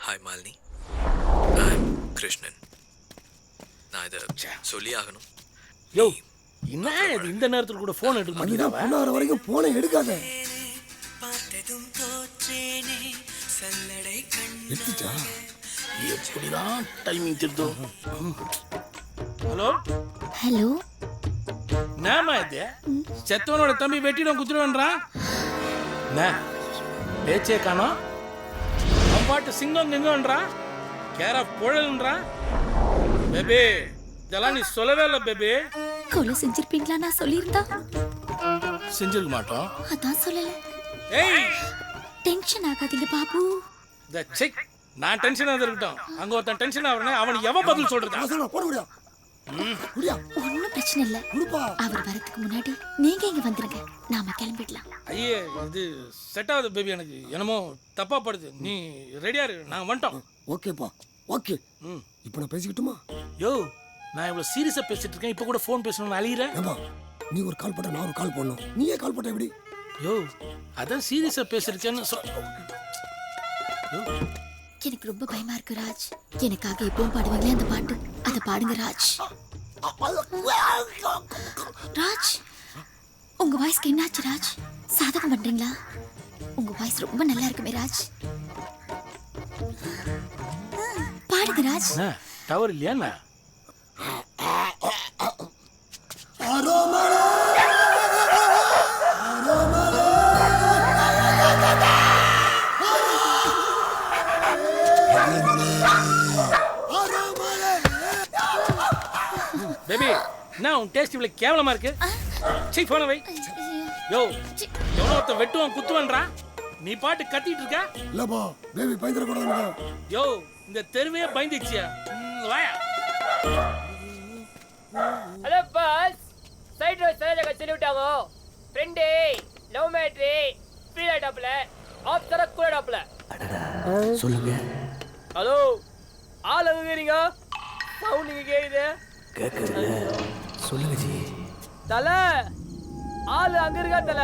Hi Malini, I'm Krishnan. நான் இதை சொல்லி ஆகணும். யோ என்ன இது இந்த நேரத்தில் கூட ஃபோன் எடுக்க மாட்டேங்குது. பொண்ணார வரைக்கும் போனை எடுக்காத. எடுத்துச்சா? எப்படிதான் டைமிங் தெரிதோ. ஹலோ ஹலோ, என்னம்மா இது? செத்தவனோட தம்பி வெட்டிடும் குத்துடுவேன்றான். என்ன பேச்சே காணோம். அவன் பாட்டு சிங்கம் எங்கன்றான், கேர புழல்ன்றான். பேபி இதெல்லாம் நீ சொல்லவே இல்லை பேபி. கொலை செஞ்சிருப்பீங்களா? நான் சொல்லியிருந்தா செஞ்சிருக்க மாட்டோம். அதான் சொல்லல. ஏய் டென்ஷன் ஆகாதீங்க பாபு. இந்த செக் நான் டென்ஷன் ஆகுது இருக்கட்டும். அங்க ஒருத்தன் டென்ஷன் ஆகுறேன், அவனுக்கு எவன் பதில் சொல்றது? போட முடியா? முடியா? ஒன்னும் பிரச்சனை இல்ல. அவர் வரதுக்கு முன்னாடி நீங்க இங்க வந்துருங்க, நாம கிளம்பிடலாம். ஐயே இது செட் ஆகுது பேபி, எனக்கு என்னமோ தப்பா படுது. நீ ரெடியா இரு, நாங்க வந்துட்டோம். ஓகேப்பா, ஓகே. இப்போ நான் பேசிக்கிட்டுமா? யோ நான் இவ்வளவு சீரியஸா பேசிட்டு இருக்கேன், இப்போ கூட ஃபோன் பேசணும்னு அழியிற. ஏம்பா, நீ ஒரு கால் பண்ண, நான் ஒரு கால் பண்ணணும். நீயே கால் பண்ண எப்படி? யோ அதான் சீரியஸா பேசிருக்கேன்னு எனக்கு ரொம்ப பயமா இருக்கு ராஜ். எனக்காக எப்பவும் பாடுவீங்களே அந்த பாட்டு, அதை பாடுங்க ராஜ். ராஜ் உங்க வாய்ஸ்க்கு என்னாச்சு ராஜ்? சாதகம் பண்றீங்களா? உங்க வாய்ஸ் ரொம்ப நல்லா இருக்குமே ராஜ். பாடுங்க ராஜ். டவர் இல்லையா என்ன? பேபி என்ன உன் டேஸ்ட் இவ்வளவு கேவலமா இருக்கு? சீ போன வை. யோ எவனோ ஒருத்தன் வெட்டுவான் குத்துவான்றான், நீ பாட்டு கத்திட்டு இருக்க. இல்லப்பா, பேபி பயந்துட கூடாது. யோ இந்த தெருவே பயந்துச்சியா? வாயா. Hello boss, side road Saroja சொல்லி விட்டாவோ. ஃப்ரெண்டே லவ் மேட்ரி ஃபீல் ஆயிட்டாப்ல, ஆஃப் தர கூடாப்ல. சொல்லுங்க. ஹலோ ஆள் எங்க கேறீங்க? சவுண்ட் நீங்க கேக்குது கேக்குது. சொல்லுங்க ஜி. தல ஆள் அங்க இருக்கா தல,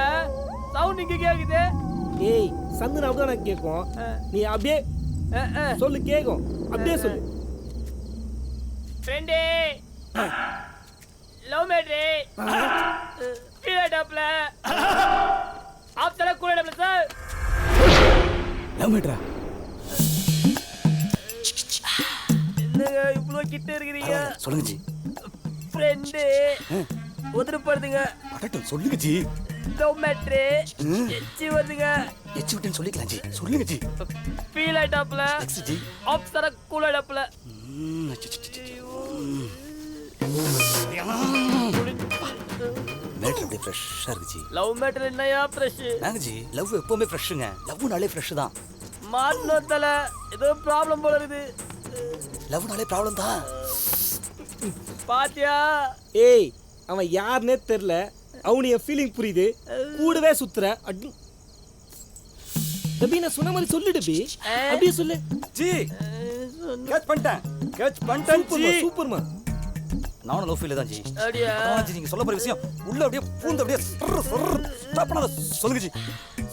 சவுண்ட் நீங்க கேக்குது. ஏய் சந்து அப்படிதான் நான் கேட்கும். நீ அப்படியே சொல்லு, கேட்கும் அப்படியே சொல்லு. ஃப்ரெண்டே லவ் மேட்ரி ஃபீல் ஆயிட்டாப்ல, ஆஃப் தர கூடாப்ல சார். லவ் மேட்ரா? என்னங்க இவ்ளோ கிட்ட இருக்கிறீங்க? சொல்லுங்க ஜி. ஃப்ரெண்டு உதறப்படுதுங்க. அடட்டும் சொல்லுங்க ஜி. லவ் மேட்ரி எச்சி வருதுங்க. எச்சி விட்டுன்னு சொல்லிக்கலாம் ஜி. சொல்லுங்க ஜி. ஃபீல் ஆயிட்டாப்ல, நெக்ஸ்ட் ஜி. ஆஃப் தர கூடாப்ல. மேட்டர் அப்படியே ஃப்ரெஷ்ஷாக இருக்கு ஜி. லவ் மேட்டர் என்னையா ஃப்ரெஷ்? நாங்க ஜி லவ் எப்பவுமே ஃப்ரெஷ்ஷுங்க. லவ்னாலே ஃப்ரெஷ் தான். மாட்டினோத்தல ஏதோ ப்ராப்ளம் போல இருக்குது. லவ்னாலே ப்ராப்ளம் தான். பாத்தியா? ஏய் அவன் யாருன்னே தெரியல, அவனு என் ஃபீலிங் புரியுது, கூடவே சுத்துற. டபி நான் சொன்ன மாதிரி சொல்லு டபி, அப்படியே சொல்லு ஜி. கேட்ச் பண்ணிட்டேன், கேட்ச் பண்ணிட்டேன் ஜி. சூப்பர்மா. நானும் லவ் ஃபீல் தான் ஜி. அப்படியா? அதான் ஜி நீங்க சொல்ல போற விஷயம் உள்ள அப்படியே பூந்து அப்படியே ஸ்டாப் பண்ணாத. சொல்லுங்க ஜி,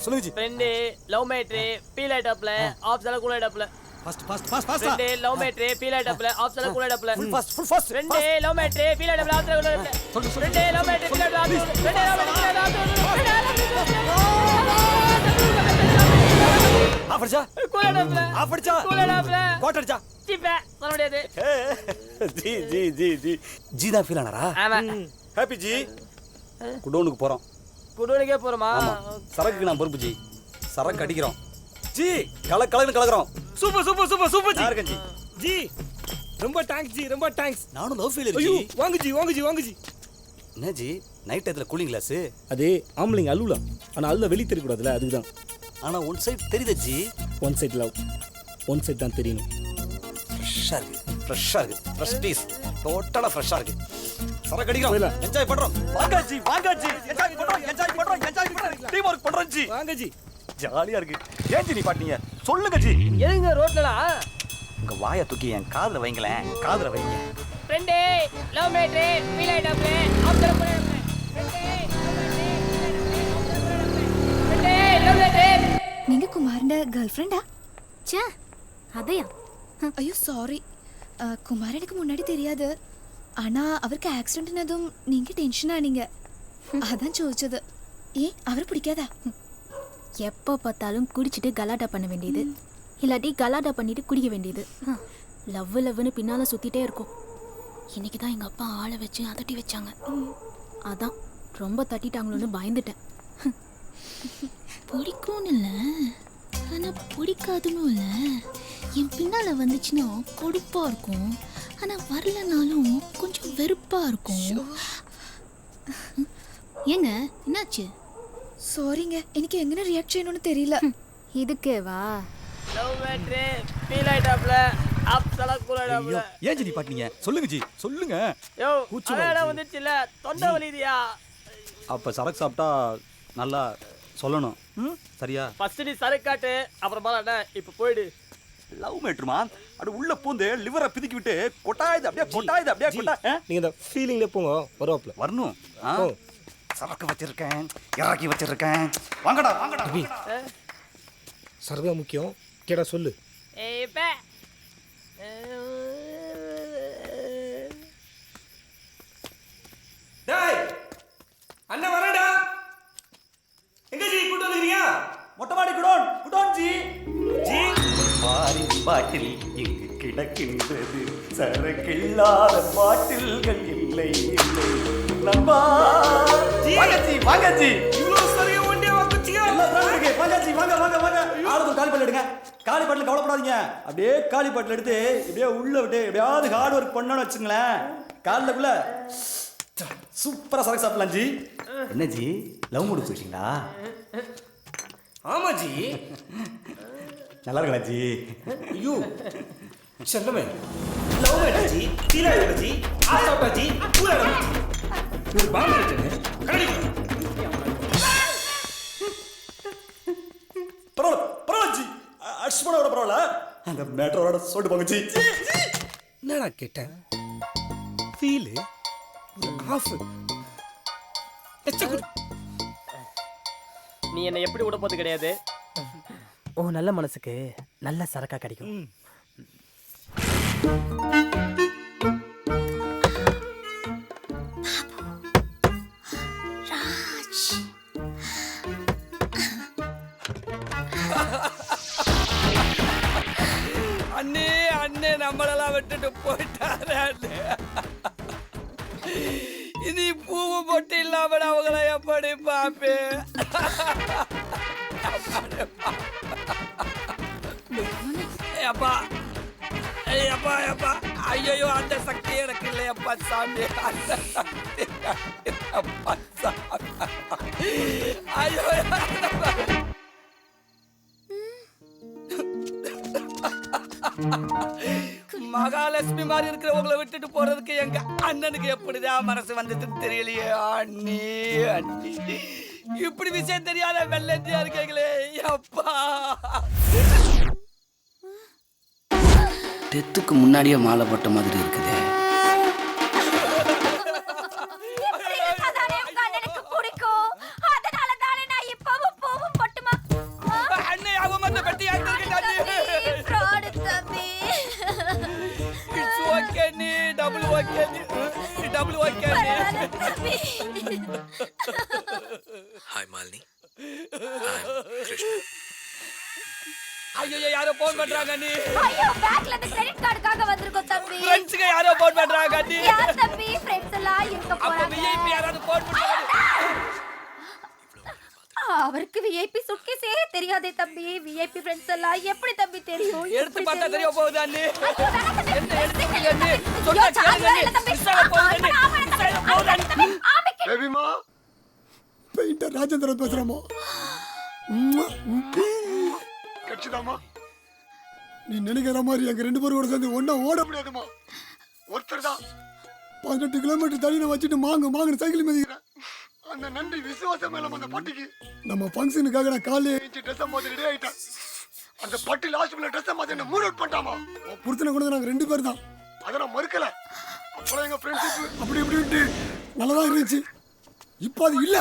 சொல்லுங்க ஜி. ஃப்ரெண்டு லவ் மேட்ரி ஃபீல் ஆயிட்டாப்ல, ஆஃப் தர கூடாப்ல. Fast fast fast fast. Friend love மேட்ரி ஃபீல் ஆயிட்டாப்ல, ஆஃப் தர கூடாப்ல. Full fast full fast. Friend love மேட்ரி ஃபீல் ஆயிட்டாப்ல, ஆஃப் தர கூடாப்ல. ஃப்ரெண்டு லவ் மேட்ரி ஃபீல் ஆயிட்டாப்ல, ஃப்ரெண்டு லவ் மேட்ரி ஃபீல் ஆயிட்டாப்ல. ஆஃபர்ஜா கூடாப்ல, ஆஃபர்ஜா கூடாப்ல. குவார்ட்டர்ஜா சிப்ப சொல்ல முடியாது. ஜி ஜி ஜி ஜி ஜி தான் ஃபீல் ஆனாரா? ஆமா. Happy G. குடோனுக்கு போறோம். குடோனுக்கே போறோமா? சரக்குக்கு நான் பொறுப்பு ஜி. சரக்கு அடிக்கிறோம் ஜி. கலக்கலன்னு கலக்குறோம். Super super super super ji. யாருங்க ஜி? ஜி ரொம்ப தேங்க்ஸ் ஜி, ரொம்ப தேங்க்ஸ். நானும் லவ் ஃபீல் ஐயோ இருக்கு. வாங்க ஜி, வாங்க ஜி, வாங்க ஜி. என்ன ஜி நைட் டைத்துல கூலிங் கிளாஸ்? அது ஆம்பளைங்க அழுலாம், ஆனா அழுல வெளியே தெரியக்கூடாதுல, அதுதான். ஆனா ஒன் சைடு தெரியுது ji. One side love, one side தான் தெரியணும். ஃப்ரெஷ்ஷா இருக்கு, ஃப்ரெஷ்ஷா இருக்கு, ஃப்ரெஷ் பீஸ், டோட்டலா ஃப்ரெஷ்ஷா இருக்கு. சரக்கு அடிக்கிறோம், என்ஜாய் பண்றோம். வாங்க ஜி, வாங்க ஜி, என்ஜாய் பண்றோம், என்ஜாய் பண்றோம், என்ஜாய் பண்றோம். டீம் வர்க் பண்றோம் ஜி. வாங்க ஜி. ஜாலியா இருக்கு. ஏன் ஜி நீ பாட்டீங்க? சொல்லுங்க ஜி. எதுங்க ரோட்லலாம்? உங்க வாயை தூக்கி என் காதுல வைங்களேன், காதுல வைங்க. ஃப்ரெண்டே லவ் மேட்ரி ஃபீல் ஆயிட்டாப்ல, ஆஃப் தர கூடாப்ல. ஃப்ரெண்டே லவ் மேட்ரி ஃபீல் ஆயிட்டாப்ல, ஃப்ரெண்டே லவ் மேட்ரி. நீங்க குமாரண்ட கேர்ள் ஃப்ரெண்டா? ச்சே அதையா? ஐயோ சாரி, குமார் எனக்கு முன்னாடி தெரியாது. ஆனா அவருக்கு ஆக்சிடென்ட்னதும் நீங்க டென்ஷன் ஆனீங்க, அதான் ചോദിച്ചது. ஏன் அவர் பிடிக்காதா? எப்போ பார்த்தாலும் குடிச்சிட்டு கலாட்டா பண்ண வேண்டியது, இல்லாட்டி கலாட்டா பண்ணிட்டு குடிக்க வேண்டியது. லவ் லவ்னு பின்னால சுத்திட்டே இருக்கும். இன்னைக்கு தான் எங்க அப்பா ஆளை வச்சு அதட்டி வச்சாங்க. அதான் ரொம்ப தட்டிட்டாங்களோன்னு பயந்துட்டேன். பிடிக்கும்னு இல்லை, ஆனா பிடிக்காதுன்னு இல்லை. என் பின்னால வந்துச்சுன்னா கொடுப்பா இருக்கும், ஆனா வரலனாலும் கொஞ்சம் வெறுப்பா இருக்கும். ஏங்க என்னாச்சு? சாரிங்க, எனக்கு எങ്ങനെ ரியாக்ட் செய்யணும்னு தெரியல. இதுக்கேவா? லவ் மேட்ரு ஃபீல் ஆயிட்டாப்ல, அப்சலா கூலாயிட்டாப்ல. ஏன் ஜி பாட்டீங்க? சொல்லுங்க ஜி, சொல்லுங்க. யோ அதான் வந்துச்சுல, தொண்டை வலிதியா? அப்ப சரக்கு சாப்பிட்டா நல்லா சொல்லணும். சரியா? ஃபர்ஸ்ட் நீ சரக்கு காட்டு, அப்புறம் பாலா இப்போ போயிடு. லவ் மேட்ருமா? அது உள்ள பூந்து லிவரை பிதுக்கி விட்டு கொட்டாயுது, அப்படியே கொட்டாயுது, அப்படியே கொட்டா. நீங்க இந்த ஃபீலிங்ல போங்க, வருவாப்ல. வரணும். ஓ. சரக்கு வச்சிருக்கேன், இறக்கி வச்சிருக்கேன். வாங்கடா வாங்கடா. சர்வா முக்கியம், கேடா சொல்லு. ஏய் பே டேய் அண்ணா வரடா. எங்க ஜி கூட்டி வந்துறீங்க? மொட்டை மாடி குடோன், குடோன் ஜி. ஜி பாரி பாட்டில் இங்கு கிடக்கின்றது, சரக்கில்லாத பாட்டில்கள் இல்லை இல்லை. நண்பா வாங்க ஜி, வாங்க ஜி. இவ்வளவு சரியா ஒண்டியா வந்துச்சீங்க. எல்லாம் தான் இருக்கு. வாங்க ஜி, வாங்க வாங்க வாங்க. ஆளுக்கு காலி பாட்டில் எடுங்க. காலி பாட்டில் கவலைப்படாதீங்க. அப்படியே காலி பாட்டில் எடுத்து இப்படியே உள்ள விட்டு எப்படியாவது ஹார்ட் ஒர்க் பண்ணணும்னு வச்சுங்களேன், காலில் சூப்பரா சரக்கு சாப்பிடலாம் ஜி. என்ன ஜி, லவ் மூடு போயிட்டீங்களா? ஆமா ஜி. நல்லா இருக்கலாம் ஜி. ஐயோ செல்லமே, லவ் மேட்டர் ஜி, ஃபீல் ஆயிடுங்க ஜி, ஆசாப்பா ஜி, கூலாடா. ஒரு பாம்பு இருக்குங்க, கரடி. பரவாயில்ல பரவாயில்ல ஜி, அட்ஜஸ்ட் பண்ண விட பரவாயில்ல. அந்த மேட்டரோட சொல்லிட்டு போங்க ஜி. என்னடா கேட்டேன்? ஃபீல் ஆஃப் எச்சகுடி. நீ என்ன எப்படி விட போறது கிடையாது. ஓ நல்ல மனசுக்கு நல்ல சரக்கா கிடைக்கும். ராஜ், அண்ணே அண்ணே நம்மளெல்லாம் விட்டுட்டு போயிட்டாரு அண்ணே. இனி பூவு பொட்டு இல்லாம அவங்கள எப்படி பாப்பேன்? அப்பா அப்பா அப்பா, ஐயோ அந்த சக்தி எனக்கு இல்லையப்பா சாமி, அந்த சக்தி அப்பா சாமி. ஐயோ மகாலட்சுமி மாதிரி இருக்கிறவங்களை விட்டுட்டு போறதுக்கு எங்க அண்ணனுக்கு எப்படிதான் மனசு வந்ததுன்னு தெரியலையே. அண்ணி அண்ணி, இப்படி விஷயம் தெரியாத வெள்ளந்தியா இருக்கீங்களே அப்பா. டெத்துக்கு முன்னாடியே மாலை போட்ட மாதிரி இருக்குது. எனக்கு பிடிக்கும், அதனால தானே நான் இப்பவும் பூவும் பொட்டுமா. அண்ணே அவன் வந்து பெட்டி ஃப்ராட் தம்பி. இட்ஸ் ஓகே நீ, டபுள் ஓகே நீ, டபுள் ஓகே நீ. ஹாய் மாலினி, கிருஷ்ணன். ஐயோ யாரோ போன் பண்றாங்க நீ. ஐயோ பேக்ல இந்த கிரெடிட் கார்டுக்காக வந்திருக்கோம் தம்பி. ஃப்ரெண்ட்ஸ்க்கு யாரோ போன் பண்றாங்க நீ. யார் தம்பி ஃப்ரெண்ட்ஸ் எல்லாம் இருக்க அப்ப போறாங்க? விஐபி யாராவது போன் பண்றாங்க. அவருக்கு விஐபி சுட்கேஸே தெரியாதே தம்பி. விஐபி ஃப்ரெண்ட்ஸ் எல்லாம் எப்படி தம்பி தெரியும்? எடுத்து பார்த்தா தெரிய போகுதா நீ? என்ன எடுத்து நீ சொன்னா கேளுங்க நீ. மிஸ்ஸா போகுது நீ. மிஸ்ஸா போகுது நீ. பேபிமா பெயிண்டர் ராஜேந்திரன் பேசுறமா. கட்சிதாமா, நீ நினைக்கிற மாதிரி எங்க 2 பேரும் கூட சேர்ந்து ஒன்னா ஓட முடியாதுமா. ஒருத்தர் தான் 18 கிலோமீட்டர் தள்ளின வச்சுட்டு மாங்கு சைக்கிள் மிதிக்கிறேன். அந்த நன்றி விசுவாசம் மேல அந்த பட்டிக்கு நம்ம ஃபங்க்ஷனுக்காக நான் காலையில எழுந்து ட்ரெஸ் மாத்தி ரெடி ஆயிட்டேன். அந்த பட்டி லாஸ்ட் மினிட் ட்ரெஸ் மாத்தி என்ன மூட் அவுட் பண்ணிட்டாமா. புருஷனை கூட நாங்க 2 பேர் தான், அதை நான் மறுக்கல. அப்புறம் எங்க ஃப்ரெண்ட்ஷிப் அப்படி இப்படின்ட்டு நல்லதா இருந்துச்சு. இப்போ அது இல்ல.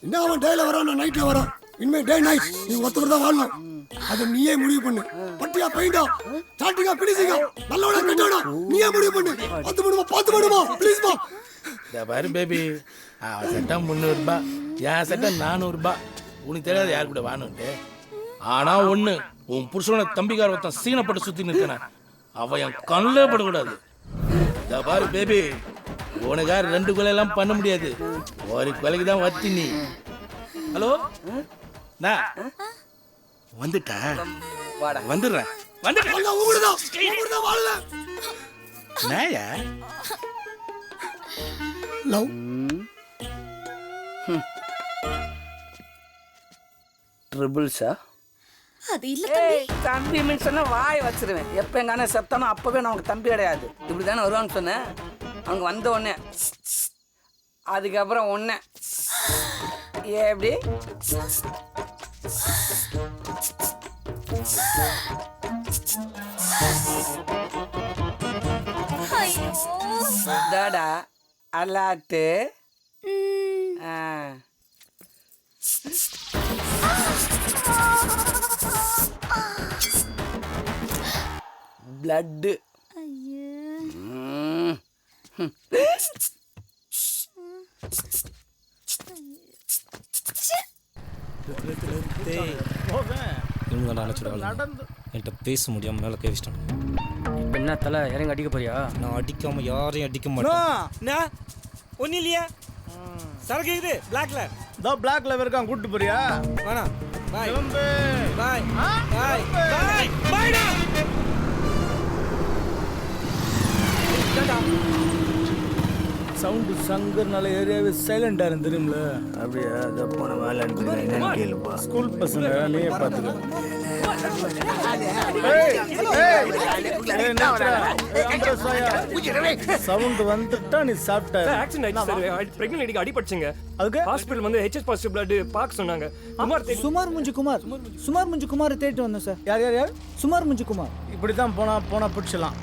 என்ன அவன் டேல வரான், நான் நைட்ல வரான். இனிமே டே நைட் நீ ஒருத்தர் தான் வாழணும். அதை நீயே முடிவு பண்ணு. பட்டியா பெயிண்டா ஸ்டார்டிங்கா ஃபினிஷிங்கா நல்லவனா கெட்டவனா நீயே முடிவு பண்ணு. 10 பண்ணுமா ப்ளீஸ் மா. இந்த பாரு பேபி, அவன் சட்டம் 300 ரூபாய், என் சட்டம் 400 ரூபாய். உனக்கு தெரியாது யாரு கூட வாணுன்ட்டு. ஆனா ஒண்ணு, உன் புருஷனோட தம்பிக்கார ஒருத்தன் சீனப்பட்டு சுத்தி நிற்கிறான். அவன் என் கண்ணில் படக்கூடாது. இந்த பாரு பேபி, உனக்கார 2 கொலையெல்லாம் பண்ண முடியாது. ஒரு கொலைக்கு தான் வத்தி நீ. ஹலோ, நான் வந்துட்டேன், வந்துடுறேன். நாயா லவ் ட்ரிபிள்ஸா? அது இல்ல தம்பி. தம்பி மீன் சொன்னா வாய் வச்சிருவேன். எப்போ எங்க அண்ணன் செத்தானோ அப்பவே நான் அவங்க தம்பி கிடையாது. இப்படி தானே வருவான்னு சொன்னேன். அவங்க வந்த உடனே அதுக்கப்புறம் ஒன்று எப்படி டாடா அலாட்டு பிளட்டு இவங்க நினச்சிடுவாங்க என்கிட்ட பேச முடியாமல் மேலே கை வச்சிட்டாங்க. என்ன தலை இறங்க அடிக்க போறியா? நான் அடிக்காம யாரையும் அடிக்க மாட்டேன். ஒன்னும் இல்லையா? சரக்கு இது பிளாக்ல பிளாக்ல இருக்கான், கூட்டு போறியா? வேணாம். பாய் பாய் பாய் பாய் பாய்டா. சவுண்டு சங்கர்னால ஏரியாவே சைலண்டா இருந்துரும்ல. அப்படியே அதை போன வேலை என்னன்னு கேளுப்பா. ஸ்கூல் பசங்க நீயே பார்த்துக்க. சவுண்ட் வந்துட்டா நீ சாப்பிட்ட. ஆக்சிடென்ட் ஆயிடுச்சு சார். பிரெக்னன்ட் லேடிக்கு அடிபட்டுச்சுங்க. அதுக்கு ஹாஸ்பிடல் வந்து ஹெச்எஸ் பாசிட்டிவ் பிளட் பார்க்க சொன்னாங்க. சுமார் முஞ்சு குமார் தேடிட்டு வந்தோம் சார். யார் சுமார் முஞ்சு குமார். இப்படிதான் போனா பிடிச்சலாம்.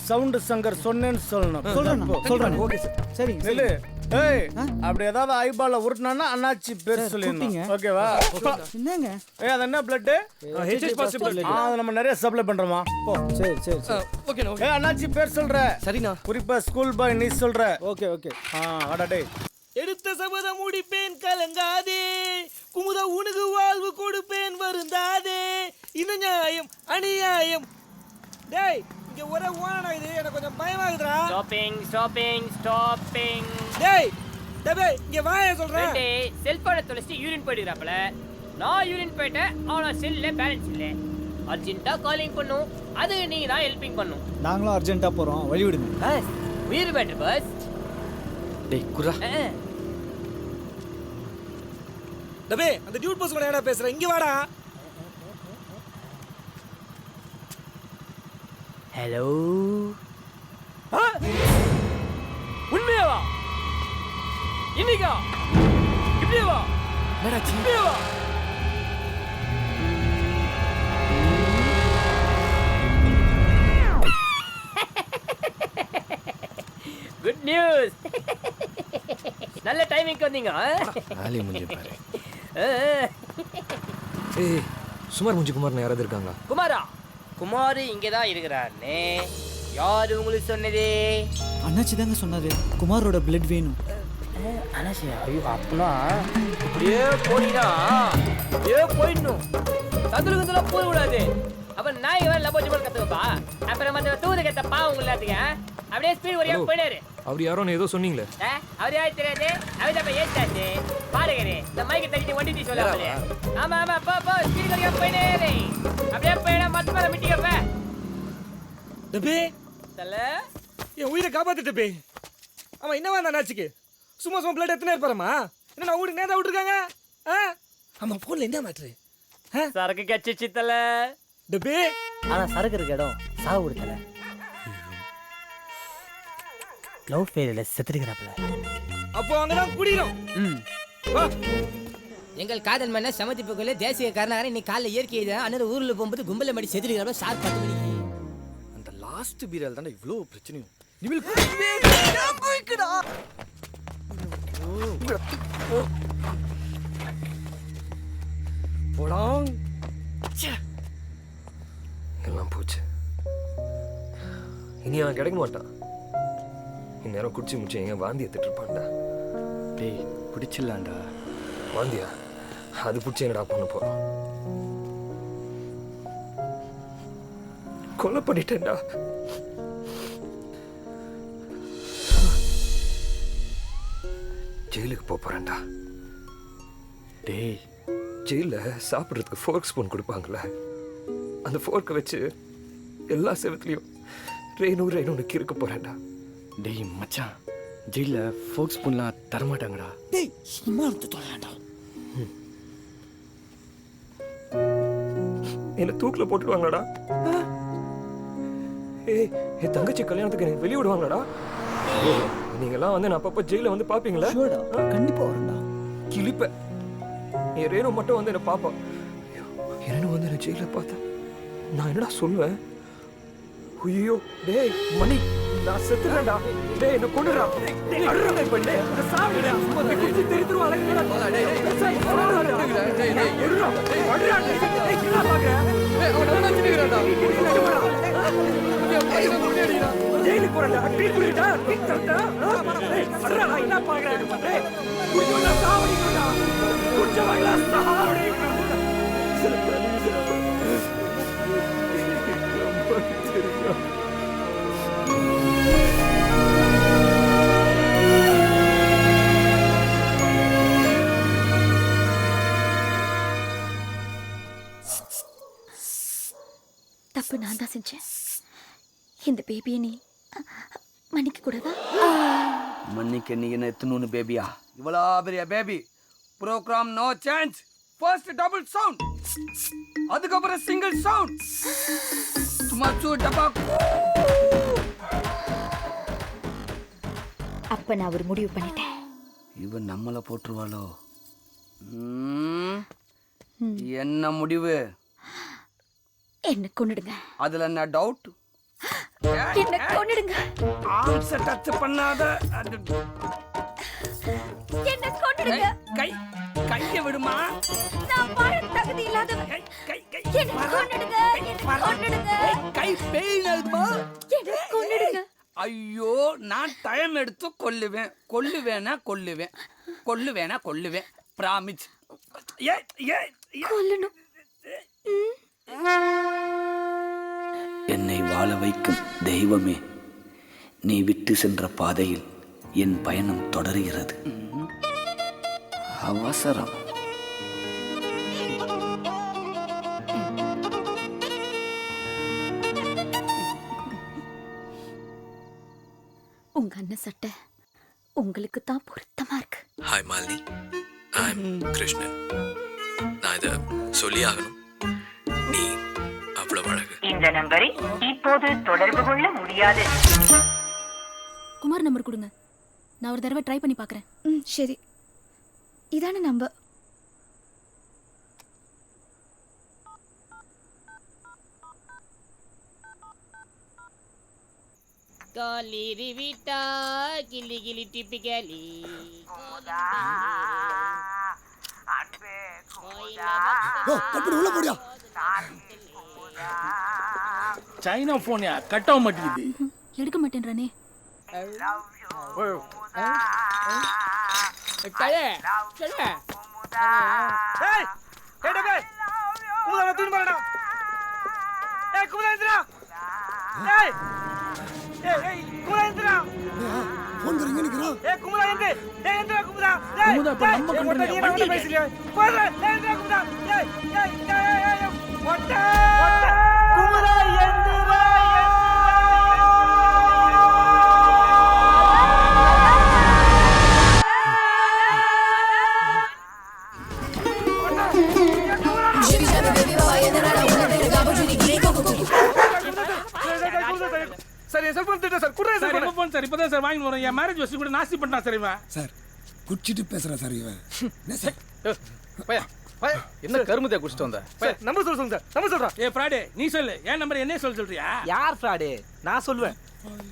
சவுண்ட் சங்கர் சொன்னேன்னு சொல்லணும். சொல்றேன். Okay sir. சரி நெல்லு. ஏய், அப்படி ஏதாவது ஐபால்ல உருட்டுனா அண்ணாச்சி பேர் சொல்லிருந்தீங்க. ஓகேவா? என்னங்க? அது என்ன பிளட்? HS positive blood. அது நம்ம நிறைய சப்ளை பண்றோமா? சரி. ஓகே. அண்ணாச்சி பேர் சொல்ற. சரிண்ணா. குறிப்பா ஸ்கூல் பாய் நீ சொல்ற. ஓகே. அடடே. எடுத்த சபதம் முடிப்பேன் கலங்காதே, குமுத உனக்கு வாழ்வு கொடுப்பேன் வருந்தாதே. இது நியாயம் அநியாயம். டேய், இங்க ஒரே ஓனா இது, எனக்கு கொஞ்சம் பயமாகுதுடா. ஸ்டாப்பிங். டேய் இங்க வாய சொல்றேன். டேய், செல்போனை தொலைச்சிட்டு யூரின் போயிடுறாப்ல. நான் யூரின் போயிட்டேன், ஆனா செல்ல பேலன்ஸ் இல்ல. அர்ஜென்ட்டா காலிங் பண்ணும், அது நீங்க தான் ஹெல்பிங் பண்ணும். நாங்களும் அர்ஜென்ட்டா போறோம், வழி விடுங்க. பஸ் உயிர் பேட்டர் பஸ். டேய் குரா. டேய், அந்த டியூட் பஸ் கூட என்னடா பேசுற? இங்க வாடா. ஹலோ. உண்மையாவா? இன்னைக்கா? இப்படியாவா? இப்படியாவா? Good news. நல்ல டைமிங்க்கு வந்தீங்க. ஆலி முடிஞ்சு பாரு. ஏய், சுமார் முஞ்சு குமார்னு யாராவது இருக்காங்க? குமார் இங்கே தான் இருக்கிறாருன்னு யாரு உங்களுக்கு சொன்னது? அண்ணாச்சி தாங்க சொன்னாரு, குமாரோட பிளட் வேணும். அண்ணாச்சி, ஐயோ அப்பனா இப்படியே போனீங்கன்னா இப்படியே போயிடணும். சதுரகந்தெல்லாம் போடக்கூடாது. அப்புறம் நாய் வேற லபோஜி போல் கற்றுக்கப்பா. அப்புறம் அந்த தூது கத்தப்பா உங்களுக்கு அப்படியே ஸ்பீட் வரையா போயிடாரு. அவர் யாரோ ஏதோ சொன்னீங்களே. அவர் யாரு தெரியாது. அவர் தான் ஏத்தாச்சு பாருங்க. இந்த மைக்கு தட்டி வண்டி தீ சொல்ல. ஆமா போ ஸ்பீட் வரையா போயிடாரு. அப்படியே போயிடா மத்த மேல மிட்டிக்கப்ப. டபே தல என் உயிரை காப்பாத்திட்டு பே. ஆமா, என்னவா அந்த அண்ணாச்சிக்கு சும்மா பிளட் எத்தனை இருப்பாரமா? என்ன நான் ஊருக்கு நேரா விட்டுருக்காங்க. ஆமா, போன்ல என்ன மேட்ரு? சரக்கு கச்சிச்சு தல. டபே ஆனா சரக்கு இருக்க இடம் சாவு கொடுத்தல. லவ் ஃபெயிலியர்ல செத்துக்கிறாப்ல. அப்போ அங்கதான் குடிக்கிறோம். எங்கள் காதல் மன்ன சமதிப்புக்குள்ள தேசிய காரணம் இன்னைக்கு காலைல இயற்கை அண்ணன் ஊர்ல போகும்போது கும்பல மடி செத்துக்கிறாப்ல. ஷார்ப் 10 மணிக்கு. அந்த லாஸ்ட் பீரியல் தானே இவ்வளோ பிரச்சனையும். போலாம். எல்லாம் போச்சு. இனி அவன் கிடைக்க மாட்டான். இந்நேரம் குடிச்சு முடிச்சு எங்க வாந்தி எடுத்துட்டு இருப்பான்டா. டேய் பிடிச்சிடலாம்டா. வாந்தியா? அது பிடிச்சி என்னடா பண்ண போறோம்? கொலை பண்ணிட்டேன்டா. ஜெயிலுக்கு போறேன்டா. டேய் ஜெயிலில் சாப்பிட்றதுக்கு ஃபோர்க் ஸ்பூன் கொடுப்பாங்களே, அந்த ஃபோர்க்கை வச்சு எல்லா செவத்துலையும் ரேணுன்னு கிறுக்க போறேன்டா. டேய் மச்சான், ஜெயிலில் ஃபோக் ஸ்பூன்லாம் தரமாட்டாங்கடா. டேய் சும்மா இருந்து தொலையாண்டா. என்னை தூக்கில் போட்டுடுவாங்களாடா? ஏய், என் தங்கச்சி கல்யாணத்துக்கு என்னை வெளியே விடுவாங்களாடா? நீங்களாம் வந்து நான் அப்பப்போ ஜெயிலில் வந்து பார்ப்பீங்களா? கண்டிப்பாக வரண்டா. கிளிப்ப என் ரேணு மட்டும் வந்து என்னை பார்ப்பா. ரேணு வந்து என்னை ஜெயிலில் பார்த்தேன், நான் என்னடா சொல்லுவேன்? ஐயோ டேய் மணி, நான் செத்துறேன்டா. டேய் என்ன கொன்னுடா. டேய் அழுறடா இப்ப. டேய் நான் சாவுடா. சும்மா குச்சி தெரித்துருவா அழகுடா. டேய் டேய் அழுறடா. டேய் அழுறடா. டேய் என்ன பாக்குற? டேய் அவன் நல்லா நின்னுறான்டா. ஜெயிலுக்கு போறடா. டீ குடிடா. டீ தட்டா. டேய் அழுறடா. என்ன பாக்குற? டேய் குடிடா சாவடிடா. குடிச்சவங்களா சாவடிடா. தப்பு நான் தான் செஞ்சேன். இந்த பேபியை நீ மன்னிக்க கூடாதா? மன்னிக்க நீ என்ன எத்தனூன்னு பேபியா? இவ்வளோ பெரிய baby. Program no chance. First double sound, அதுக்கப்புறம் சிங்கிள் சவுண்ட். சும்மா டப்பா. அப்ப நான் ஒரு முடிவு பண்ணிட்டேன். இவன் நம்மளை போட்டுருவாளோ? என்ன முடிவு? என்ன கொன்னுடுங்க. அதுல என்ன டவுட்? என்ன கொன்னுடுங்க. ஆம்ஸ டச் பண்ணாத. என்ன கொன்னுடுங்க. கையை விடுமா. நான் வாழ தகுதி இல்லாதவன். என்ன கொன்னுடுங்க. என்ன கொன்னுடுங்க. கை பெயின் ஆகுதுமா. என்ன கொன்னுடுங்க. ஐயோ, நான் டைம் எடுத்து கொல்லுவேன். கொல்லுவேன். பிராமிஸ். கொல்லணும். என்னை வாழ வைக்கும் தெய்வமே, நீ விட்டு சென்ற பாதையில் என் பயணம் தொடர்கிறது. அவசரம். உங்க அண்ணன் சட்டை உங்களுக்கு தான் பொருத்தமா இருக்கு. Hi Malini, I am Krishnan. நான் இதை சொல்லி ஆகணும். நீ அவ்வளவு அழகு. இந்த நம்பரை இப்போது தொடர்பு கொள்ள முடியாது. குமார் நம்பர் கொடுங்க, நான் ஒரு தடவை ட்ரை பண்ணி பார்க்குறேன். சரி, இதான நம்பர். காலிரி விட்டா கிளி கிளி டிப்பிக்கலி. உள்ள போடியா. சைனா போனியா கட் ஆக மாட்டேங்குது. எடுக்க மாட்டேன்றானே. போன் கரங்க நிக்கிறான். ஏ குமுதா எங்க? ஏய் எந்திரா குமுதா. குமுதா இப்ப நம்ம கண்ட்ரோல்ல வண்டி பேசுறியா? போடா எந்திரா குமுதா. ஏய் ஒட்ட குமுதா எந்திரா. சார் செல்போன் திட்ட சார் குடுறேன் சார். என்ன போன் சார்? இப்பதான் சார் வாங்கி வரேன். என் மேரேஜ் வச்சு கூட நாஸ்தி பண்ணா சார் இவன். சார் குடிச்சிட்டு பேசுறா சார் இவன். என்ன சார்? என்ன கருமத்தை குடிச்சிட்டு வந்த? நம்பர் சொல்லுங்க சார். நம்பர் சொல்றா. ஏ ஃப்ராடே, நீ சொல்லு. என் நம்பர் என்ன சொல்றியா? யார் ஃப்ராடே? நான் சொல்லுவேன்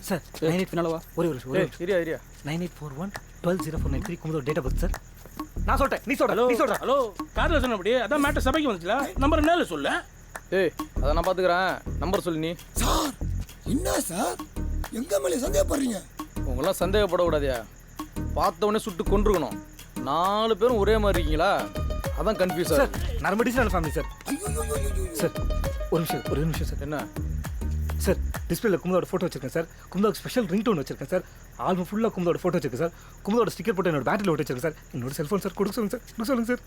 சார். 98 பின்னால வா. ஒரே ஒரு இரியா 9841 120493 Kumudha date of birth sir. நான் சொல்றேன் நீ சொல்ற ஹலோ நீ சொல்ற ஹலோ கார்ல சொன்ன அப்படியே அதான் மேட்டர் சபைக்கு வந்துச்சுல நம்பர் நேரில் சொல்ல. ஏய் அதை நான் பார்த்துக்கிறேன், நம்பர் சொல்லு நீ. சார் என்ன சார் எங்க மேலே சந்தேகப்படுறீங்க? உங்களாம் சந்தேகப்படக்கூடாதியா, பார்த்த உடனே சுட்டு கொண்டிருக்கணும். 4 பேரும் ஒரே மாதிரி இருக்கீங்களா, அதான் கன்ஃபியூஸ் சார் நான் மெடிசனல் ஃபேமிலி சார். சார் ஒரு நிமிஷம் சார். என்ன சார் டிஸ்பிளேல குமுதோட ஃபோட்டோ வச்சிருக்கேன் சார். குமுதோட ஸ்பெஷல் ரிங் டோன் வச்சிருக்கேன் சார். ஆல்பம் ஃபுல்லாக குமுதோட ஃபோட்டோ வச்சிருக்கேன் சார். குமுதோட ஸ்டிக்கர் போட்டு என்னோட பேட்டரியில் ஒட்டி வச்சிருக்கேன் சார். என்னோட செல்ஃபோன் சார் கொடுக்க சொல்லுங்க சார், கொடுக்க சொல்லுங்க சார்.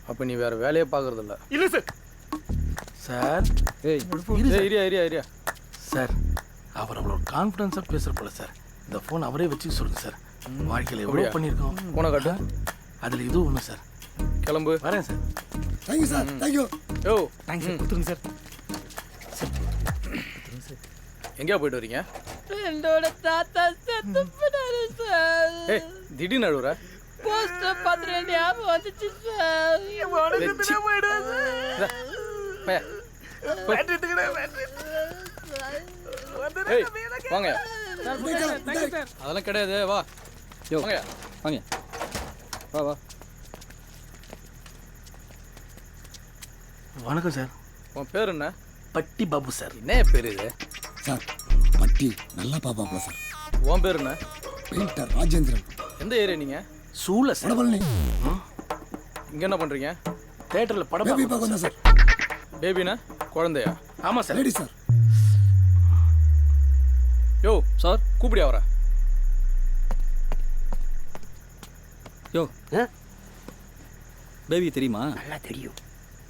அப்போ நீ வேறு வேலையே பார்க்குறதில்ல. இல்லை சார். சார் ஏய் ஏரியா சார் அவர் அவ்வளோ கான்ஃபிடன்ஸாக பேசுகிற போல சார். இந்த ஃபோன் அவரே வச்சு சொல்லுங்க சார். வாழ்க்கையில் எவ்வளோ பண்ணியிருக்கோம். போன காட்டு, அதில் இது ஒன்று சார். கிளம்பு. வரேன் சார். Thank you sir, thank you. யோ தேங்க்ஸ் சார், கொடுத்துருங்க சார். எங்கேயா போயிட்டு வரீங்க? என்னோட தாத்தா செத்து போனாரு சார். ஏய் திடீர்னு அழுவுற? போஸ்டர் பார்த்துட்டு ஞாபகம் வந்துச்சு சார். ஏய் வாங்க. அதெல்லாம் கிடையாது, வா வாங்க வாங்க வா. வணக்கம் சார். உன் பேர் என்ன? பட்டி பாபு சார். என்ன பேர் இது? சார் பட்டி நல்லா பாப்பாப்ல சார். உன் பேர் என்ன? பெயிண்டர் ராஜேந்திரன். எந்த ஏரியா நீங்கள்? சூளை சார். வடபழனி. இங்கே என்ன பண்ணுறீங்க? தேட்டரில் படம் பேபி பார்க்க வந்தேன் சார். பேபினா குழந்தையா? ஆமாம் சார். Lady sir. யோ சார் கூப்பிடியா வர? யோ பேபி தெரியுமா? நல்லா தெரியும்.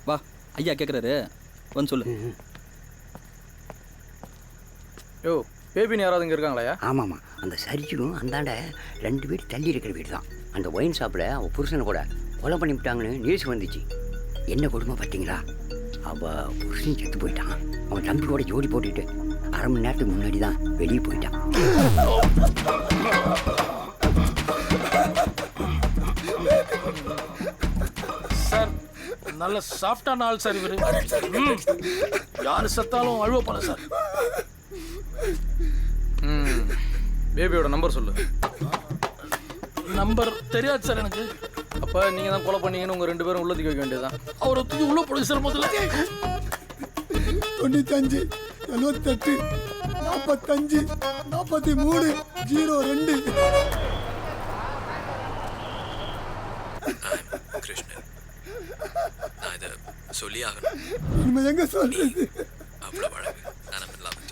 வா ஐயா கேட்குறாரு, வந்து சொல்லு. யோ பேபின்னு யாராவது இங்கே இருக்காங்களா? ஆமாம்மா, அந்த சரிச்சும் அந்தாண்ட 2 வீடு தள்ளி இருக்கிற வீடு தான். அந்த ஒயின் ஷாப்பில் அவள் புருஷனை கூட கொலை பண்ணி விட்டாங்கன்னு நியூஸ் வந்துச்சு. என்ன கொடுமை பார்த்தீங்களா? அவள் புருஷன் செத்து போயிட்டான். அவன் தம்பியோட ஜோடி போட்டுட்டு 1/2 மணி நேரத்துக்கு முன்னாடி தான் வெளியே போயிட்டான். சார் நல்ல சாஃப்டான ஆள் சார் இவரு. யாரு செத்தாலும் அழுவ போல சார். பேபியோட நம்பர் சொல்லு. நம்பர் தெரியாது சார் எனக்கு. அப்போ நீங்கள் தான் கொலை பண்ணீங்கன்னு உங்கள் 2 பேரும் உள்ளதுக்கு வைக்க வேண்டியதுதான். அவரை தூக்கி உள்ள போடுங்க சார் முதல்ல. 95 78 45 43 02. கிருஷ்ணன், நான் இதை சொல்லி ஆகணும். இனிமே எங்க சொல்றது? அவ்வளோ அழகு நான் இல்லாமல்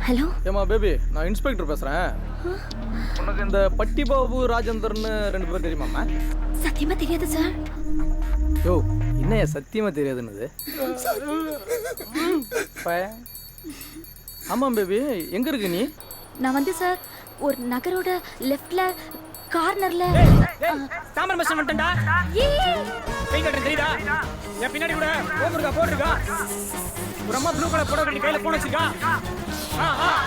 ஹலோ ஏமா பேபி, நான் இன்ஸ்பெக்டர் பேசுகிறேன். உனக்கு இந்த பட்டி பாபு ராஜேந்தர்னு 2 பேர் தெரியுமாம்மா? சத்தியமா தெரியாது சார். யோ என்னையா சத்தியமாக தெரியாதுன்னு? ஆமாம் பேபி, எங்கே இருக்கு நீ? நான் வந்து சார் ஒரு நகரோட லெஃப்ட்ல கார்னர்ல சாம்பார் மசாலா வந்துட்டா. கை கட்டுறது தெரியுதா? என் பின்னாடி கூட போட்டுருக்கா போட்டுருக்கா. ஒரு அம்மா ப்ளூ கலர் புடவை கட்டி கையில போன் வச்சிருக்கா.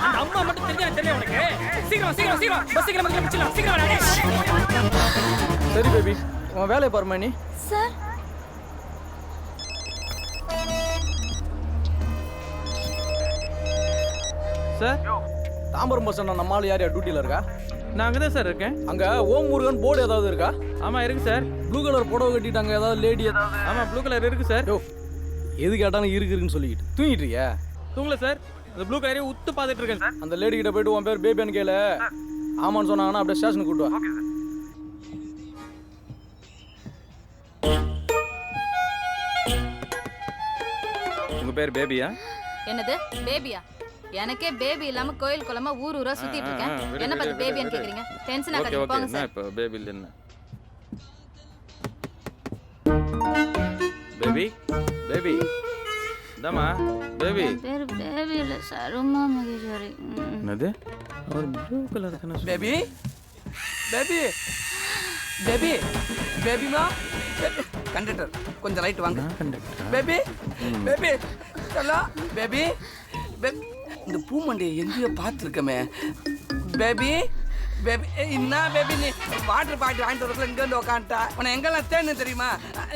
அந்த அம்மா மட்டும் தெரிஞ்சா தெரியல உனக்கு. சீக்கிரம் சீக்கிரம் சீக்கிரம் பஸ் சீக்கிரம் வந்து பிடிச்சலாம். சீக்கிரம் வாடா. சரி பேபி, உன் வேலையை பாருமா நீ. Sir sir Tambaram bus stand நம்ம ஆள் யார் டியூட்டியில் இருக்கா? நான் அங்கே தான் சார் இருக்கேன். அங்கே ஓம் முருகன் போர்டு ஏதாவது இருக்கா? ஆமாம் இருக்கு சார். ப்ளூ கலர் புடவை கட்டிட்டாங்க, ஏதாவது லேடி ஏதாவது? ஆமாம் ப்ளூ கலர் இருக்கு சார். யோ எது கேட்டாலும் இருக்குன்னு சொல்லிக்கிட்டு தூங்கிட்டு இருக்கியா? தூங்கல சார், அந்த ப்ளூ கலரே உத்து பார்த்துட்டு இருக்கேன் சார். அந்த லேடி கிட்ட போயிட்டு உன் பேர் பேபின்னு கேளு. ஆமான்னு சொன்னாங்கன்னா அப்படியே ஸ்டேஷனுக்கு கூட்டு வா. உங்க பேர் பேபியா? என்னது பேபியா? எனக்கே பேபி இல்லாம கோயில் குளமா ஊர் ஊரா சுத்திட்டு இருக்கேன். என்ன பார்த்து பேபின்னு கேக்குறீங்க? டென்ஷன் ஆகாதீங்க, போங்க சார். இப்போ பேபி இல்ல. பேபி பேபி இந்தாமா பேபி. பேர் பேபி இல்ல சார், உமா மகேஸ்வரி. என்னது? அவர் ப்ளூ கலர் தான. பேபி பேபி பேபி பேபிமா. கண்டக்டர் கொஞ்சம் லைட் வாங்க. பேபி பேபி சொல்லா. பேபி இந்த பூமண்டியை எங்கேயோ பார்த்துருக்கமே. பேபி பேபி என்ன பேபி, நீ வாட்டர் பாட்டில் வாங்கிட்டு வரக்குள்ள இங்கே வந்து உட்காந்துட்டா. உன்னை எங்கெல்லாம் தேன்னு தெரியுமா?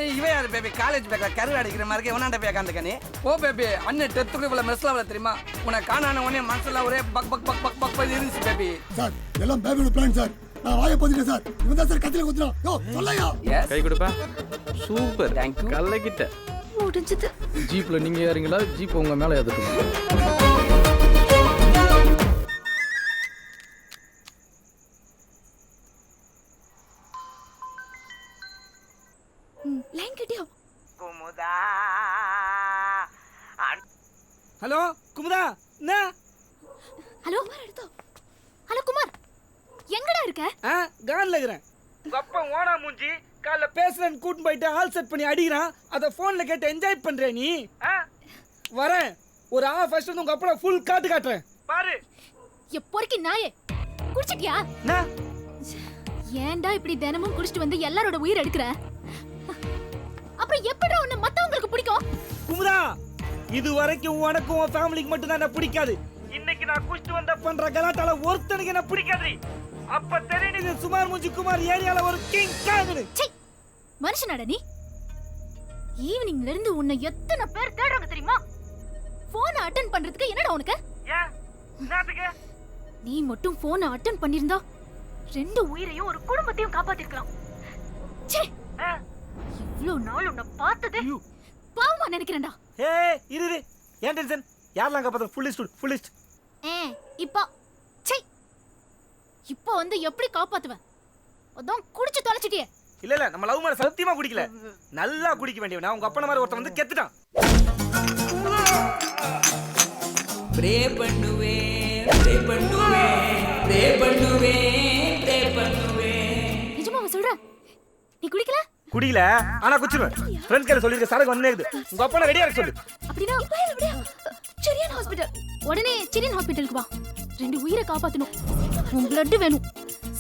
இவன் யாரு பேபி காலேஜ் பேக்கா கரு அடிக்கிற மாதிரி எவனாண்ட பேக்காந்துக்க நீ ஓ பேபி அண்ணன் டெத்துக்கு இவ்வளவு மெஸ்ல அவளை தெரியுமா உனக்கு காணான உடனே மனசுல ஒரே buck buck buck buck buck இருந்துச்சு பேபி சார் எல்லாம் பேபியோட பிளான் சார் நான் வாயை பதிட்டேன் சார் இவன் தான் சார் கத்தில குத்துறான் யோ சொல்லையா கை கொடுப்பா சூப்பர் கல்லக்கிட்ட முடிஞ்சது ஜீப்ல நீங்க ஏறீங்களா ஜீப் உங்க மேல ஏத்துக்குங்க லைன் கிட்டியோ குமுதா ஹலோ குமுதா என்ன ஹலோ எடுத்தோ ஹலோ குமார் எங்கடா இருக்க கான்ல இருக்கிறேன் உங்க அப்பா ஓனா மூஞ்சி காலைல பேசுறேன்னு கூட்டின்னு போயிட்டு ஆல் செட் பண்ணி அடிக்கிறான் அதை ஃபோன்ல கேட்டு என்ஜாய் பண்ற நீ வரேன் ஒரு ஃபர்ஸ்ட் வந்து உங்க அப்பா ஃபுல் காட்டு காட்டுறேன் பாரு எப்போருக்கு நாயே குடிச்சிட்டியா ஏன்டா இப்படி தினமும் குடிச்சிட்டு வந்து எல்லாரோட உயிர் எடுக்கிற அப்புறம் எப்படிடா உன்னை மத்தவங்களுக்கு பிடிக்கும் குமுதா இது வரைக்கும் உனக்கும் உன் ஃபேமிலிக்கு மட்டும் தான் என்ன பிடிக்காது இன்னைக்கு நான் குடிச்சிட்டு வந்த பண்ற கலாட்டால ஒருத்தனுக்கு என்ன பிடிக்காது அப்ப தெரியுது சுமார் மூஞ்சி குமார் ஏரியால ஒரு கிங் காங்குது மனுஷனாடா நீ ஈவினிங்ல இருந்து உன்னை எத்தனை பேர் தேடுறாங்க தெரியுமா போனை அட்டெண்ட் பண்றதுக்கு என்னடா உனக்கு நீ மட்டும் போனை அட்டெண்ட் பண்ணிருந்தா 2 உயிரையும் ஒரு குடும்பத்தையும் காப்பாத்திருக்கலாம் இவ்ளோ நாள் உன்னை பார்த்தது பாவமா நினைக்கிறேன்டா இரு ஏன் டென்ஷன் யாரெல்லாம் காப்பாத்த ஃபுல் லிஸ்ட் இப்போ வந்து எப்படி காப்பாத்துவேன் அதான் குடிச்சு தொலைச்சிட்டியே இல்ல நம்ம லவ் மேல சத்தியமா குடிக்கல நல்லா குடிக்க வேண்டியவனா உங்க அப்பன மாதிரி ஒருத்தன் வந்து கெத்துட்டான் ப்ரே பண்ணுவே ப்ரே பண்ணுவே ப்ரே பண்ணுவே ப்ரே பண்ணுவே நிஜமாவா சொல்ற நீ குடிக்கல குடிக்கல ஆனா குச்சிருவேன் ஃப்ரெண்ட்ஸ் கிட்ட சொல்லிருக்க சரக்கு வந்தே இருக்குது உங்க அப்பன ரெடியா இருக்க சொல்லு அப்படினா செரியன் ஹாஸ்பிடல் உடனே செரியன் ஹாஸ்பிடலுக்கு வா 2 உயிரை காப்பாத்தணும் உன் பிளட் வேணும்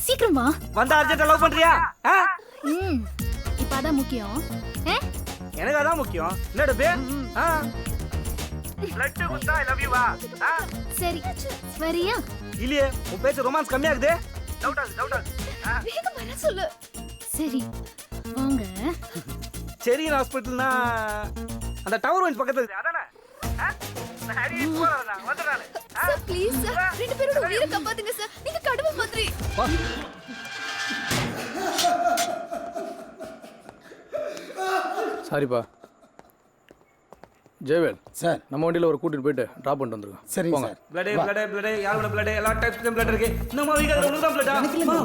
சீக்கிரம் வா வந்தா அர்ஜென்ட்டா லவ் பண்றியா இப்ப அதான் முக்கியம் எனக்கு அதான் முக்கியம் என்னடா பே பிளட் குத்தா ஐ லவ் யூ வா சரி வரியா இல்லையே உன் பேச்சு ரொமான்ஸ் கம்மியா இருக்குது டவுட் ஆகுது வேகமா வர சொல்லு சரி வாங்க செரியன் ஹாஸ்பிடல்னா அந்த டவர் ஒன்ஸ் பக்கத்துல இருக்கு அதானே நான் ஹரி போறேன் வந்துறானே சார் ப்ளீஸ் சார் 2 பேரோட உயிரை காப்பாத்துங்க சார் நீங்க கடவுள் மாதிரி சாரிப்பா ஜெயவேல் சார் நம்ம வண்டியில் ஒரு கூட்டிட்டு போயிட்டு ட்ராப் பண்ணிட்டு வந்துருக்கோம் சரிங்க சார் பிளட் யாரோட பிளட் எல்லா டைப்ஸ் பிளட் இருக்கு நம்ம வீட்ல உனக்கு தான் பிளட்டா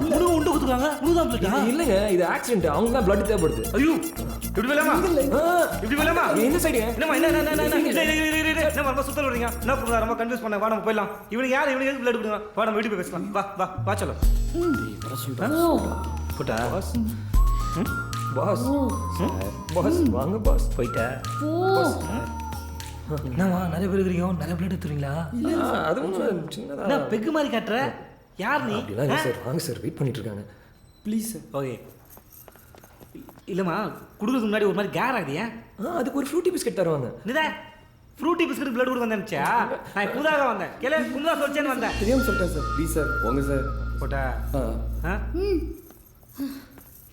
முழு உண்டு குத்துறாங்க முழு தான் பிளட்டா இல்லங்க இது ஆக்சிடென்ட் அவங்க தான் blood தேவைப்படுது ஐயோ இப்படி வேலாமா இந்த சைடு என்னமா என்ன நம்ம சுத்தல வரீங்க என்ன புரியுதா ரொம்ப கன்ஃபியூஸ் பண்ண வா நம்ம போய்லாம் இவனுக்கு யார் இவனுக்கு பிளட் கொடுங்க வா நம்ம வீட்டுக்கு போய் பேசலாம் வா சொல்ல போடா பாஸ் வாங்க பாஸ் போயிட்டா என்னவா நிறைய பேர் இருக்கீங்க நிறைய பிளட் எடுத்துறீங்களா அது ஒன்றும் சின்னதா நான் பெக்கு மாதிரி காட்டுற யார் நீ அப்படிலாம் சார் வாங்க சார் வெயிட் பண்ணிட்டு இருக்காங்க ப்ளீஸ் சார் ஓகே இல்லைம்மா கொடுக்குறதுக்கு முன்னாடி ஒரு மாதிரி கேர் ஆகுது ஏன் அதுக்கு ஒரு ஃப்ரூட்டி பிஸ்கட் தருவாங்க என்னடா ஃப்ரூட்டி பிஸ்கட் பிளட் கொடுக்க வந்தேன்ச்சா நான் புதாக வந்தேன் கேளு குமுதா சொல்லிச்சேன்னு வந்தேன் தெரியாமல் சொல்லிட்டேன் சார் ப்ளீஸ் சார் போங்க சார் போட்டா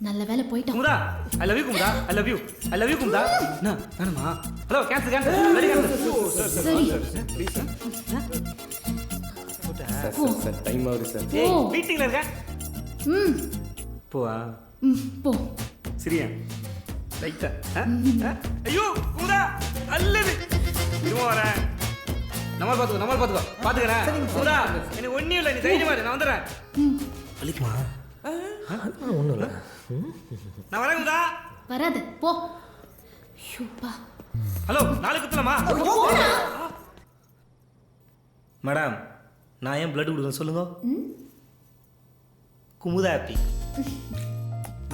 நல்ல வேலை போயிட்டான் Kumudha I love you Kumudha I love you Kumudha என்ன வேணுமா hello cancel ready sir time ஆகுது சார் ஏய் மீட்டிங்ல இருக்க போவா போ சரியா லைட்டா ஐயோ குமுதா அல்லது இதுவும் வரேன் நம்ம பாத்துக்கிறேன் குமுதா எனக்கு ஒன்றும் இல்லை நீ தைரியமா இரு நான் வந்துடுறேன் வலிக்குமா ஒன்றும் இல்லை நான் வரேன் குமுதா வராத போ ஷூப்பா ஹலோ நாளைக்கு குத்தலாமா மேடம் நான் ஏன் பிளட் கொடுக்குறேன் சொல்லுங்க குமுதா ஹாப்பி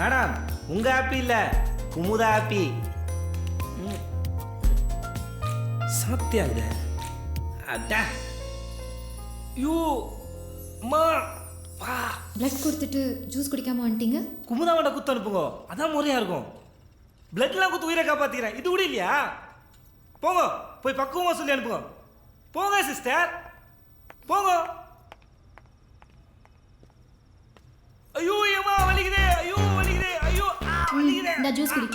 மேடம் உங்க ஹாப்பி இல்ல குமுதா ஹாப்பி சத்தியாகுது அடா யூ மா வா பிளட் கொடுத்துட்டு ஜூஸ் குடிக்காம வந்துட்டீங்க குமுதாவோட குத்து அனுப்புங்க அதான் முறையா இருக்கும் பிளட்லாம் குத்து உயிரை காப்பாத்திக்கிறேன் இது கூட இல்லையா போங்க போய் பக்குவமா சொல்லி அனுப்புங்க போங்க சிஸ்டர் போங்க ஐயோ ஏமா வலிக்குதே ஐயோ வலிக்குதே ஐயோ வலிக்குதே இந்த ஜூஸ் குடி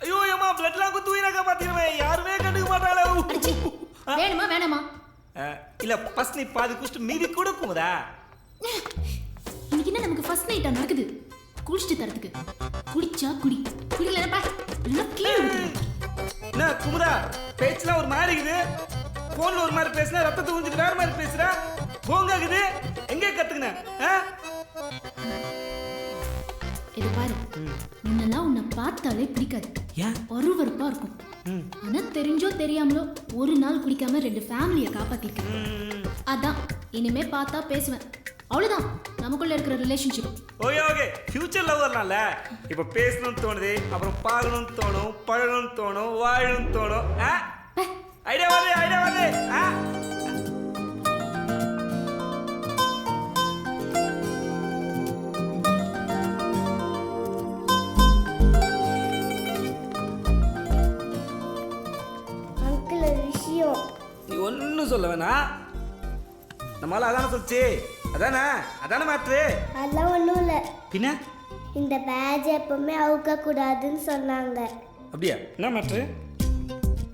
ஐயோ ஏமா பிளட்லாம் குத்து உயிராக பாத்தீங்களே யாருமே கண்டுக்க மாட்டாளே வேணுமா வேணாமா இல்ல ஃபர்ஸ்ட் நீ பாதி குடிச்சிட்டு மீதி கூட குமுதா இன்னைக்கு என்ன நமக்கு ஃபர்ஸ்ட் நைட்டா நடக்குது குடிச்சிட்டு தரதுக்கு குடிச்சா குடி குடிக்கலப்பா இல்ல கீழே விட்டுரு. என்ன குமுதா பேச்சுலாம் ஒரு மாதிரி இருக்குது போன்ல ஒரு மாதிரி பேசுனா ரத்தத்தை ஊஞ்சிட்டு வேற மாதிரி பேசுற போங்காகுது எங்க கத்துக்கின இது பாரு முன்னெல்லாம் உன்னை பார்த்தாலே பிடிக்காது ஒருவருப்பா இருக்கும் ஆனா தெரிஞ்சோ தெரியாமலோ ஒரு நாள் குடிக்காம 2 ஃபேமிலியை காப்பாத்திருக்கேன் அதான் இனிமே பார்த்தா பேசுவேன் அவ்வளவுதான் நமக்குள்ள இருக்கிற relationship okay okay future love வரலாம்ல இப்போ பேசணும்னு தோணுது அப்புறம் பார்க்கணும்னு தோணும் பழகணும்னு தோணும் வாழணும்னு தோணும் ஐடியா வருது அங்கிள் ஒரு விஷயம் நீ ஒன்றும் சொல்ல வேணாம் நம்மளால அதானே சொல்லிச்சு அதானே மாற்று அதெல்லாம் ஒன்றும் இல்லை பின்ன இந்த பேட்ச் எப்பவுமே அவுக்க கூடாதுன்னு சொன்னாங்க அப்படியா என்ன மாற்று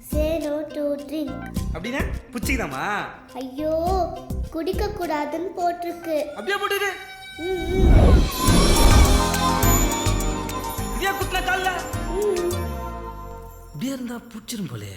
சே நோ டு ட்ரிங்க் அப்படின்னா புச்சிக்குதாமா ஐயோ குடிக்க கூடாதுன்னு போட்டிருக்கு அப்படியே போட்டுது இதே குத்துன கால்ல இப்படியே இருந்தா பூச்சிரும் போலே